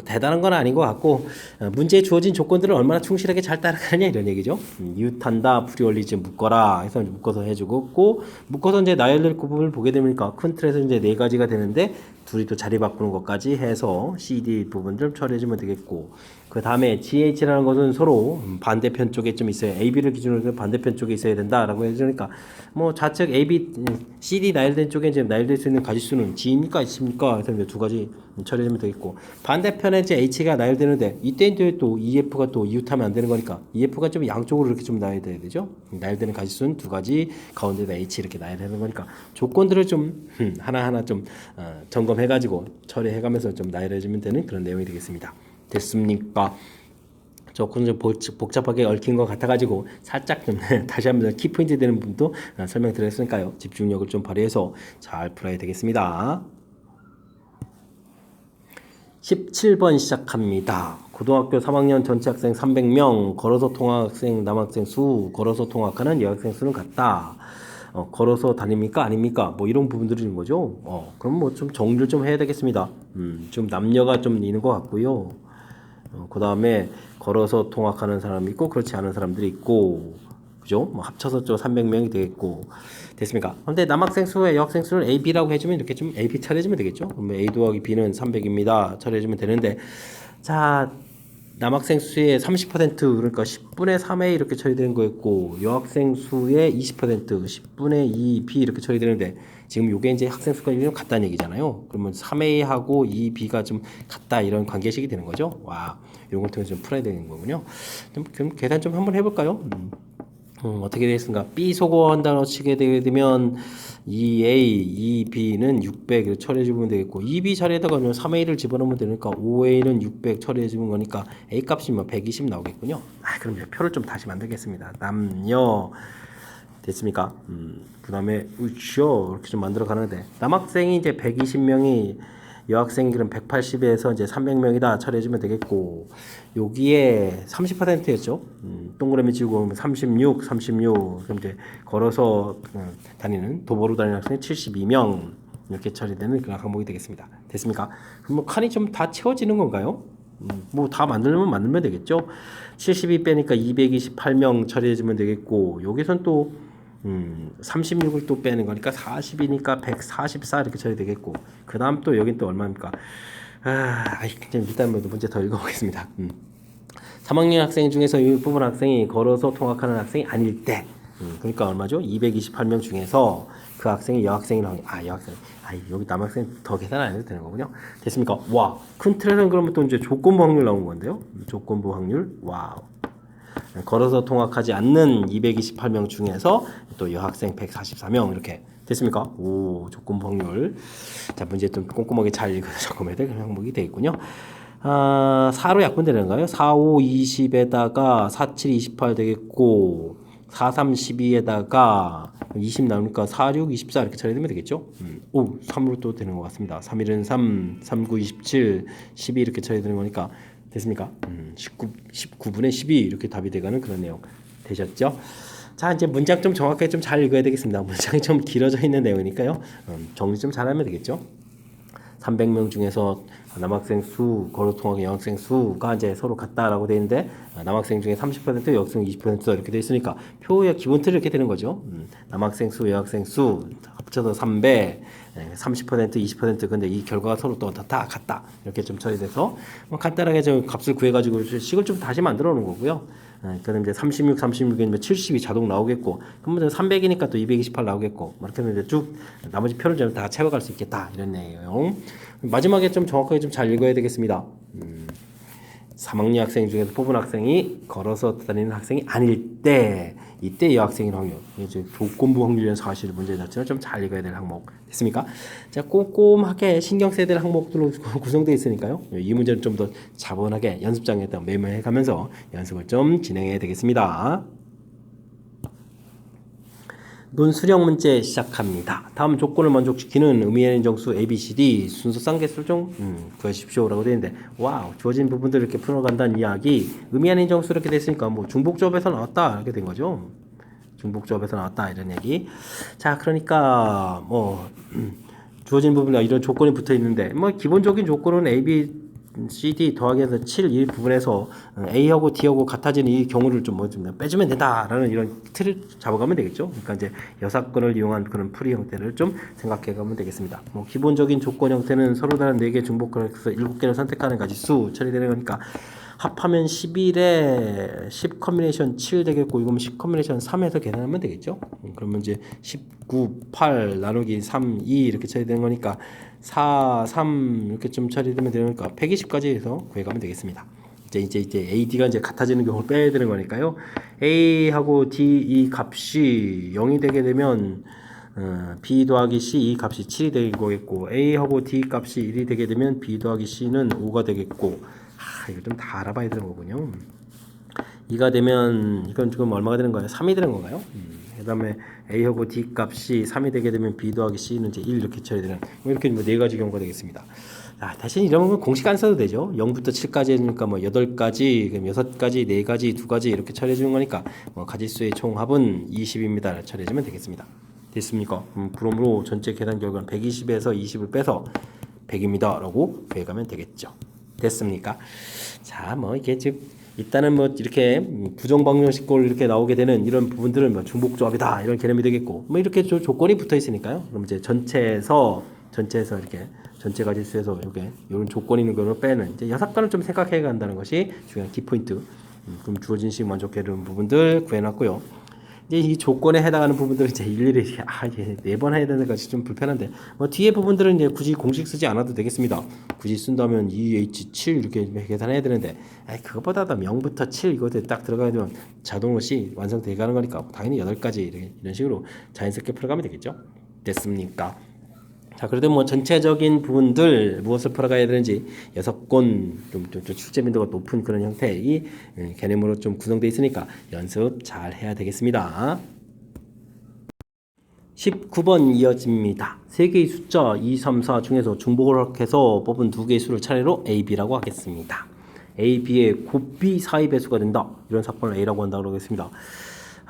대단한 건 아닌 것 같고 문제에 주어진 조건들을 얼마나 충실하게 잘 따라가느냐 이런 얘기죠. 이웃한다 프리올리즈 묶어라 해서 묶어서 해주고 묶어서 이제 나열될 부분을 보게 되니까 큰 틀에서 이제 네 가지가 되는데 둘이 또 자리 바꾸는 것까지 해서 CD 부분들 처리해주면 되겠고, 그 다음에 GH라는 것은 서로 반대편 쪽에 좀 있어요. AB를 기준으로 반대편 쪽에 있어야 된다라고 해주니까 뭐 좌측 AB, CD 나열된 쪽에 이제 나열될 수 있는 가지수는 G입니까 H입니까? 그래서 두 가지 처리해주면 되겠고, 반대편에 이제 H가 나열되는데 이때 이제 또 EF가 또 이웃하면 안 되는 거니까 EF가 좀 양쪽으로 이렇게 좀 나열돼야 되죠. 나열되는 가지수는 두 가지, 가운데다 H 이렇게 나열되는 거니까 조건들을 좀 하나하나 좀 점검해가지고 처리해가면서 좀 나열해주면 되는 그런 내용이 되겠습니다. 됐습니까? 조금 좀 복잡하게 얽힌 것 같아가지고 살짝 좀 다시 한번 키포인트 되는 부분도 설명드렸으니까요. 집중력을 좀 발휘해서 잘 풀어야 되겠습니다. 17번 시작합니다. 고등학교 3학년 전체 학생 300명, 걸어서 통학생 남학생 수, 걸어서 통학하는 여학생 수는 같다. 걸어서 다닙니까? 아닙니까? 뭐 이런 부분들이 있는 거죠. 그럼 뭐 좀 정리를 좀 해야 되겠습니다. 좀 남녀가 좀 있는 것 같고요. 그 다음에 걸어서 통학하는 사람이 있고 그렇지 않은 사람들이 있고, 그죠? 뭐 합쳐서 좀 300명이 되겠고. 됐습니까? 근데 남학생 수와 여학생 수를 A, B라고 해주면 이렇게 좀 A, B 처리해주면 되겠죠? 그러면 A 더하기 B는 300입니다. 처리해주면 되는데, 자, 남학생 수의 30% 그러니까 10분의 3A 이렇게 처리되는 거였고, 여학생 수의 20% 10분의 2B 이렇게 처리되는데, 지금 요게 이제 학생 수가 좀 같다는 얘기잖아요. 그러면 3A하고 2B가 좀 같다 이런 관계식이 되는 거죠. 와, 이런 걸 통해서 좀 풀어야 되는 거군요. 그럼 계산 좀 한번 해볼까요? 어떻게 되겠습니까? B 소거한다고 치게 되면 2A, 2B는 600을 처리해주면 되겠고, 2B 자리에다가 3A를 집어넣으면 되니까 5A는 600 처리해주는 거니까 A 값이 120 나오겠군요. 그럼 이제 표를 좀 다시 만들겠습니다. 남녀 됐습니까? 그 다음에 우쇼 이렇게 좀 만들어 가는데, 남학생이 이제 120명이 여학생이 그럼 180에서 이제 300명이다 처리해주면 되겠고, 여기에 30%였죠. 동그라미 지우고 36 그럼 이제 걸어서 다니는 도보로 다니는 학생이 72명 이렇게 처리되는 그런 항목이 되겠습니다. 됐습니까? 그럼 뭐 칸이 좀 다 채워지는 건가요? 뭐 다 만들면 되겠죠. 72 빼니까 228명 처리해주면 되겠고, 여기선 또 36을 또 빼는 거니까 40이니까 144 이렇게 처리되겠고, 그 다음 또 여긴 또 얼마입니까? 일단 문제 더 읽어보겠습니다. 3학년 학생 중에서 이 부분 학생이 걸어서 통학하는 학생이 아닐 때, 그러니까 얼마죠? 228명 중에서 그 학생이 여학생이라고, 여학생, 여기 남학생 더 계산 안 해도 되는 거군요. 됐습니까? 와, 큰 틀에서는 그러면 또 이제 조건부 확률 나온 건데요. 조건부 확률, 와우. 걸어서 통학하지 않는 228명 중에서 또 여학생 144명 이렇게 됐습니까? 오, 조건부 확률. 자, 문제 좀 꼼꼼하게 잘 읽어서 적으면 될 항목이 되겠군요. 4로 약분되는가요? 4, 5, 20에다가 4, 7, 28 되겠고, 4, 3, 12에다가 20 나오니까 4, 6, 24 이렇게 처리되면 되겠죠? 3으로 또 되는 것 같습니다. 3, 1은 3, 3, 9, 27, 12 이렇게 처리되는 거니까 됐습니까? 19분의 12 이렇게 답이 돼가는 그런 내용 되셨죠? 자, 이제 문장 좀 정확하게 좀 잘 읽어야 되겠습니다. 문장이 좀 길어져 있는 내용이니까요. 정리 좀 잘하면 되겠죠? 300명 중에서 남학생 수, 걸어통학의 여학생 수가 이제 서로 같다라고 되어 있는데, 남학생 중에 30%, 여학생 20% 이렇게 되어 있으니까 표의 기본 틀이 이렇게 되는 거죠. 남학생 수, 여학생 수 합쳐서 3배, 30%, 20% 근데 이 결과가 서로 또 다 같다 이렇게 좀 처리돼서 간단하게 좀 값을 구해가지고 식을 좀 다시 만들어 놓은 거고요. 그럼 이제 36, 36이면 70이 자동 나오겠고, 그러면 300이니까 또 228 나오겠고, 이렇게 하면 이제 쭉 나머지 표를 좀 다 채워갈 수 있겠다 이런 내용. 마지막에 좀 정확하게 좀 잘 읽어야 되겠습니다. 3학년 학생 중에서 뽑은 학생이 걸어서 다니는 학생이 아닐 때, 이때 여학생인 확률, 이제 조건부 확률이라는 사실 문제 자체는 좀 잘 읽어야 될 항목 됐습니까? 자, 꼼꼼하게 신경 써야 될 항목들로 구성되어 있으니까요. 이 문제는 좀 더 차분하게 연습장에다 메모해 가면서 연습을 좀 진행해야 되겠습니다. 논수령 문제 시작합니다. 다음 조건을 만족시키는 의미 있는 정수 A, B, C, D 순서상 개수를 좀 구하십시오라고 되어 있는데, 와우, 주어진 부분들을 이렇게 풀어간다는 이야기. 의미 있는 정수 이렇게 됐으니까 뭐 중복조합에서 나왔다 이렇게 된 거죠. 중복조합에서 나왔다 이런 얘기. 자, 그러니까 뭐 주어진 부분에 이런 조건이 붙어 있는데, 뭐 기본적인 조건은 A, B CD 더하기해서 7 이 부분에서 A하고 D하고 같아지는 이 경우를 좀 빼주면 된다라는 이런 틀을 잡아가면 되겠죠. 그러니까 이제 여사건을 이용한 그런 풀이 형태를 좀 생각해가면 되겠습니다. 뭐 기본적인 조건 형태는 서로 다른 4개 중복을 해서 7개를 선택하는 가지수 처리되는 거니까 합하면 11에 10 커뮤니케이션 7 되겠고 이거면 10 커뮤니케이션 3에서 계산하면 되겠죠. 그러면 이제 19, 8 나누기 3, 2 이렇게 처리되는 거니까 4, 3 이렇게 좀 처리되면 되니까 120까지 해서 구해가면 되겠습니다. 이제 AD가 이제 같아지는 경우를 빼야 되는 거니까요. A하고 D 이 값이 0이 되게 되면 B 더하기 C 이 값이 7이 되는 거겠고 A하고 D 값이 1이 되게 되면 B 더하기 C는 5가 되겠고 이거 좀 다 알아봐야 되는 거군요. 2가 되면 이건 지금 얼마가 되는 거예요? 3이 되는 건가요? 그 다음에 A하고 D 값이 3이 되게 되면 B 더하기 C는 이제 1 이렇게 처리되는 이렇게 뭐 4가지 경우가 되겠습니다. 대신 이런 건 공식 안 써도 되죠. 0부터 7까지 해주니까 뭐 8가지, 그럼 6가지, 4가지, 2가지 이렇게 처리해 주는 거니까 뭐 가지수의 총합은 20입니다. 처리해 주면 되겠습니다. 됐습니까? 그러므로 전체 계산 결과는 120에서 20을 빼서 100입니다. 라고 구해가면 되겠죠. 됐습니까? 자, 뭐 이게 즉 일단은 뭐 이렇게 부정방정식꼴 이렇게 나오게 되는 이런 부분들은 뭐 중복조합이다 이런 개념이 되겠고 뭐 이렇게 조건이 붙어 있으니까요. 그럼 이제 전체에서 이렇게 전체 가지수에서 이렇게 이런 조건이 있는 거를 빼는 이제 여사건을 좀 생각해 간다는 것이 중요한 키포인트. 그럼 주어진 식 만족해 주는 부분들 구해놨고요. 이제 이 조건에 해당하는 부분들은 이제 일일이 이게 4번 해야 되는 것이 좀 불편한데 뭐 뒤에 부분들은 이제 굳이 공식 쓰지 않아도 되겠습니다. 굳이 쓴다면 2H7 이렇게 계산해야 되는데 그것보다도 0부터 7 이것에 딱 들어가야 되면 자동으로 C 완성돼 가는 거니까 당연히 8가지 이런 식으로 자연스럽게 풀어가면 되겠죠. 됐습니까? 자, 그래도 뭐 전체적인 부분들 무엇을 풀어가야 되는지 6권 좀 출제 빈도가 높은 그런 형태의 개념으로 좀 구성되어 있으니까 연습 잘 해야 되겠습니다. 19번 이어집니다. 3개의 숫자 2, 3, 4 중에서 중복을 해서 뽑은 2개의 수를 차례로 A, B라고 하겠습니다. A, B의 곱비 사이 배수가 된다. 이런 사건을 A라고 한다고 하겠습니다.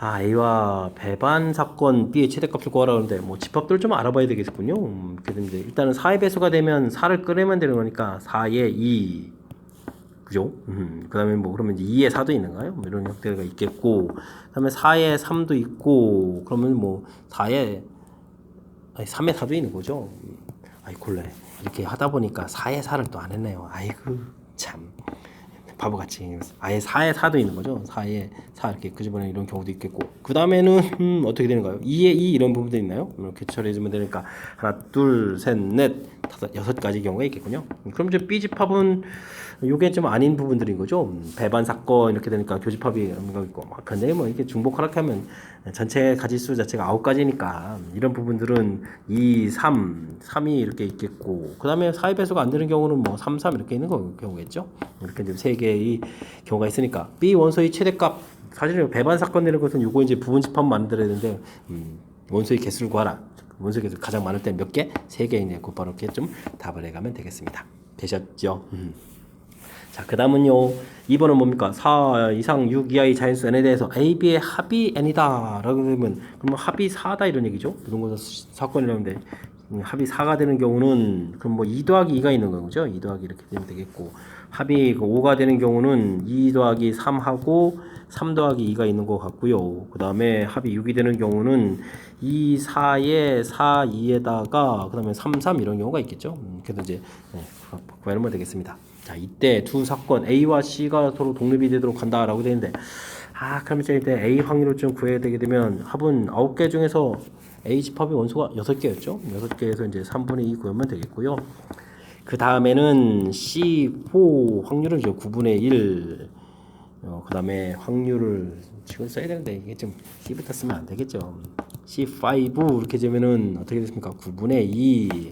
A와 배반 사건 B의 최대값을 구하라 그러는데 뭐 집합들 좀 알아봐야 되겠군요. 그런데 일단은 4의 배수가 되면 4를 꺼내면 되는 거니까 4의 2 그죠? 그 다음에 뭐 그러면 이제 2의 4도 있는가요? 뭐 이런 형태가 있겠고 그 다음에 4의 3도 있고 그러면 뭐 3의 4도 있는 거죠. 곤란해. 이렇게 하다 보니까 4의 4를 또 안 했네요. 아이고 참 바보같이 아예 4의 4도 있는 거죠. 4의 4 이렇게 끄집어내는 이런 경우도 있겠고 그 다음에는 어떻게 되는가요? 2의 2 이런 부분도 있나요? 이렇게 처리해주면 되니까 하나 둘 셋 넷 다섯 6가지 경우가 있겠군요. 그럼 이제 B집합은 요게 좀 아닌 부분들인 거죠. 배반 사건 이렇게 되니까 교집합이 있고 근데 뭐 이렇게 중복 허락하면 전체 가지수 자체가 9가지니까 이런 부분들은 2, 3이 이렇게 있겠고 그 다음에 4의 배수가 안 되는 경우는 뭐 3, 3 이렇게 있는 경우겠죠. 이렇게 이제 3개의 경우가 있으니까 B 원소의 최대값 사실 배반 사건 되는 것은 요거 이제 부분집합 만들어야 되는데 원소의 개수를 구하라. 원소의 개수 가장 많을 때 몇 개? 3개 이제 곧바로 이렇게 좀 답을 해가면 되겠습니다. 되셨죠? 자, 그 다음은요. 2번은 뭡니까? 4 이상 6 이하의 자연수 n에 대해서 A, B의 합이 n이다 라고 그러면 그러면 합이 4다 이런 얘기죠. 이런 것은 사건이라는데 합이 4가 되는 경우는 그럼 뭐 2 더하기 2가 있는 거죠. 2 더하기 이렇게 되면 되겠고 합이 5가 되는 경우는 2 더하기 3하고 3 더하기 2가 있는 것 같고요. 그 다음에 합이 6이 되는 경우는 2, 4에 4, 2에다가 그 다음에 3, 3 이런 경우가 있겠죠. 그래서 이제 구해놓으면 되겠습니다. 자, 이때 두 사건 A와 C가 서로 독립이 되도록 한다라고 되는데 그럼 이제 A 확률을 좀 구해야 되게 되면 합은 9개 중에서 A 집합의 원소가 6개였죠. 6개에서 이제 3분의 2 구하면 되겠고요. 그 다음에는 C4 확률은 이제 9분의 1 그 다음에 확률을 지금 써야 되는데 이게 좀 C부터 쓰면 안 되겠죠. C5 이렇게 되면은 어떻게 됐습니까? 9분의 2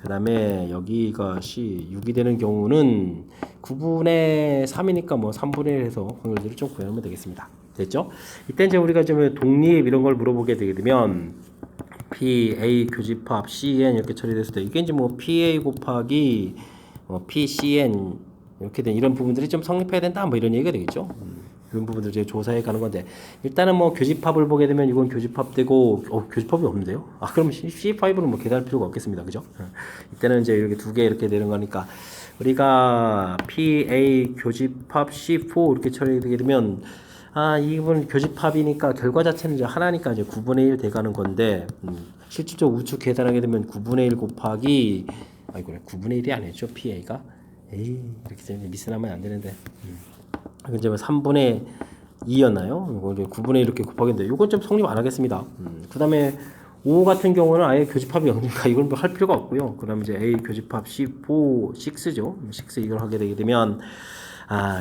그 다음에 여기가 C6이 되는 경우는 9분의 3이니까 뭐 3분의 1 해서 확률들을 좀 구해놓으면 되겠습니다. 됐죠? 이때 이제 우리가 좀 독립 이런 걸 물어보게 되게 되면 PA 교집합 CN 이렇게 처리됐을 때 이게 이제 뭐 PA 곱하기 PCN 이렇게 된 이런 부분들이 좀 성립해야 된다 뭐 이런 얘기가 되겠죠. 이런 부분들 이제 조사해 가는 건데 일단은 뭐 교집합을 보게 되면 이건 교집합되고 교집합이 없는데요. 그럼 C5는 뭐 계산할 필요가 없겠습니다. 그죠? 이때는 이제 이렇게 2개 이렇게 되는 거니까 우리가 PA 교집합 C4 이렇게 처리되게 되면 이건 교집합이니까 결과 자체는 이제 하나니까 이제 9분의 1 돼가는 건데 실질적으로 우측 계산하게 되면 9분의 1 곱하기 아이고 9분의 1이 아니죠 PA가 이렇게 미스나면 안 되는데 이제 3분의 2였나요? 이거 이제 9분의 1 이렇게 곱하기인데 이건 좀 성립 안 하겠습니다. 그 다음에 5 같은 경우는 아예 교집합이 없으니까 이건 뭐 할 필요가 없고요. 그 다음에 이제 A 교집합 C4, 6죠. 6 이걸 하게 되게 되면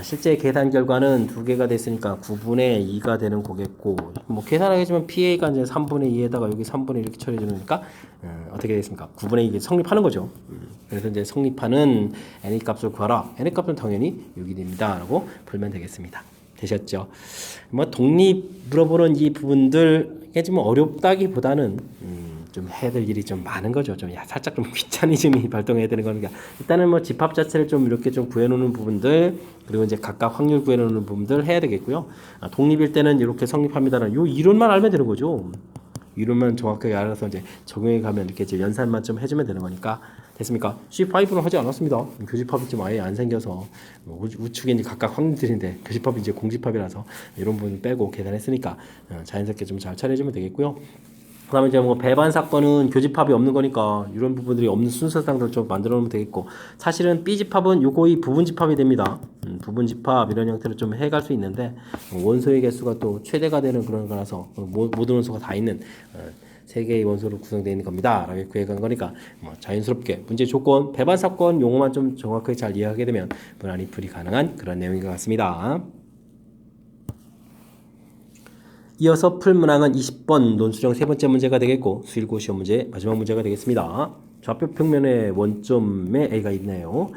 실제 계산 결과는 두 개가 됐으니까 9분의 2가 되는 거겠고 뭐 계산하겠지만 PA가 이제 3분의 2에다가 여기 3분의 1 이렇게 처리해 주니까 어떻게 되겠습니까? 9분의 2가 성립하는 거죠. 그래서 이제 성립하는 N의 값을 구하라. N의 값은 당연히 6이 됩니다. 라고 풀면 되겠습니다. 되셨죠? 뭐 독립 물어보는 이 부분들 이게 좀 어렵다기보다는 좀 해야 될 일이 좀 많은 거죠. 좀 살짝 좀 귀차니즘이 발동해야 되는 거니까 일단은 뭐 집합 자체를 좀 이렇게 좀 구해놓는 부분들 그리고 이제 각각 확률 구해놓는 부분들 해야 되겠고요. 독립일 때는 이렇게 성립합니다는 요 이론만 알면 되는 거죠. 이론만 정확하게 알아서 이제 적용해 가면 이렇게 이제 연산만 좀 해주면 되는 거니까 됐습니까? C5는 하지 않았습니다. 교집합이 좀 아예 안 생겨서 우측에 이제 각각 확률들인데 교집합이 이제 공집합이라서 이런 부분 빼고 계산했으니까 자연스럽게 좀 잘 처리해주면 되겠고요. 그 다음에 이제 뭐 배반 사건은 교집합이 없는 거니까 이런 부분들이 없는 순서상들 좀 만들어 놓으면 되겠고 사실은 B집합은 요거의 부분집합이 됩니다. 부분집합 이런 형태로 좀 해갈 수 있는데 원소의 개수가 또 최대가 되는 그런 거라서 모든 원소가 다 있는 세 개의 원소로 구성되어 있는 겁니다. 라고 구해간 거니까 뭐 자연스럽게 문제 조건 배반 사건 용어만 좀 정확하게 잘 이해하게 되면 무난히 풀이 가능한 그런 내용인 것 같습니다. 이어서 풀 문항은 20번 논술형 세 번째 문제가 되겠고 수일고 시험 문제 마지막 문제가 되겠습니다. 좌표 평면에 원점에 A가 있네요.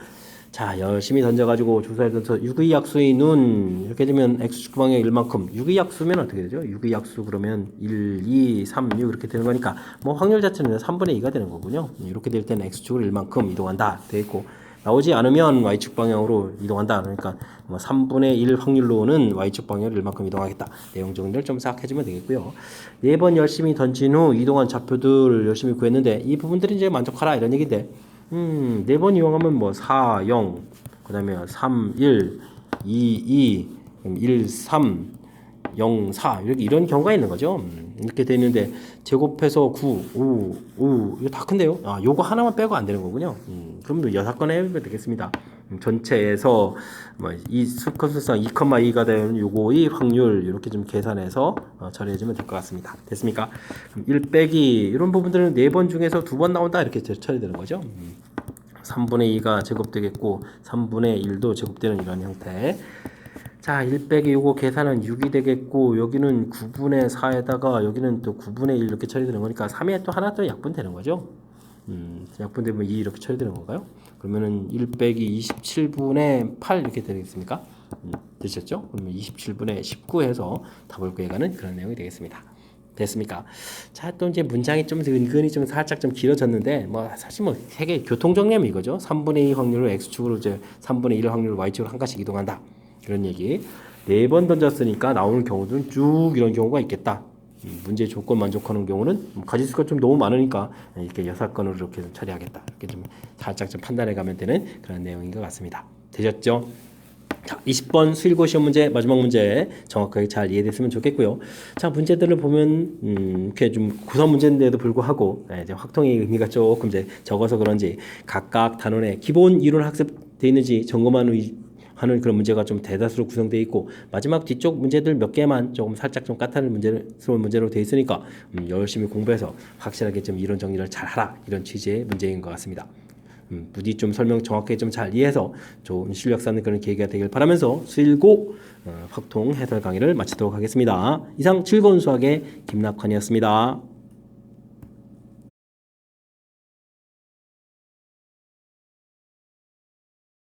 자 열심히 던져가지고 조사에 던져 6의 약수의 눈 이렇게 되면 X축 방향 1만큼 6의 약수면 어떻게 되죠? 6의 약수 그러면 1, 2, 3, 6 이렇게 되는 거니까 뭐 확률 자체는 3분의 2가 되는 거군요. 이렇게 될 때는 X축을 1만큼 이동한다 되겠고 나오지 않으면 Y축 방향으로 이동한다. 그러니까 뭐 3분의 1 확률로는 Y축 방향을 1만큼 이동하겠다. 내용 정리를 좀 싹 해주면 되겠고요. 4번 열심히 던진 후 이동한 좌표들을 열심히 구했는데 이 부분들이 이제 만족하라 이런 얘기인데 4번 이용하면 뭐 4, 0, 그 다음에 3, 1, 2, 2, 1, 3, 0, 4 이런 경우가 있는 거죠. 이렇게 돼 있는데 제곱해서 9, 5, 5 이거 다 큰데요. 요거 하나만 빼고 안 되는 거군요. 그럼 6건 해보면 되겠습니다. 전체에서 뭐 이 수컷수상 2,2가 되는 요거의 확률 이렇게 좀 계산해서 처리해주면 될 것 같습니다. 됐습니까? 1 빼기 이런 부분들은 4번 중에서 2번 나온다 이렇게 처리되는 거죠. 3분의 2가 제곱되겠고 3분의 1도 제곱되는 이런 형태. 자, 1 빼기 요거 계산은 6이 되겠고 여기는 9분의 4에다가 여기는 또 9분의 1 이렇게 처리되는 거니까 3에 또 하나 더 약분되는 거죠. 약분되면 2 이렇게 처리되는 건가요? 그러면은 1 빼기 27분의 8 이렇게 되겠습니까? 되셨죠? 그러면 27분의 19 해서 답을 구해가는 그런 내용이 되겠습니다. 됐습니까? 자, 또 이제 문장이 좀 은근히 좀 살짝 좀 길어졌는데 뭐 사실 뭐 세계 교통 정리하면 이거죠. 3분의 2 확률로 X축으로 이제 3분의 1 확률로 Y축으로 한 가씩 이동한다. 그런 얘기. 4번 던졌으니까 나오는 경우들은 쭉 이런 경우가 있겠다. 문제 조건 만족하는 경우는 가지수가 좀 너무 많으니까 이렇게 6건으로 이렇게 좀 처리하겠다. 이렇게 좀 살짝 좀 판단해 가면 되는 그런 내용인 것 같습니다. 되셨죠? 자, 20번 수일고 시험 문제 마지막 문제 정확하게 잘 이해됐으면 좋겠고요. 자, 문제들을 보면 이렇게 좀 고사 문제인데도 불구하고 이제 확통의 의미가 조금 이제 적어서 그런지 각각 단원에 기본 이론 학습돼 있는지 점검하는 그런 문제가 좀 대다수로 구성되어 있고 마지막 뒤쪽 문제들 몇 개만 조금 살짝 좀 까다로운 문제스러운 문제로 되어 있으니까 열심히 공부해서 확실하게 좀 이론 정리를 잘 하라 이런 취지의 문제인 것 같습니다. 부디 좀 설명 정확하게 좀 잘 이해해서 좋은 실력 쌓는 그런 계기가 되길 바라면서 수일고 확통 해설 강의를 마치도록 하겠습니다. 이상 즐거운 수학의 김낙환이었습니다.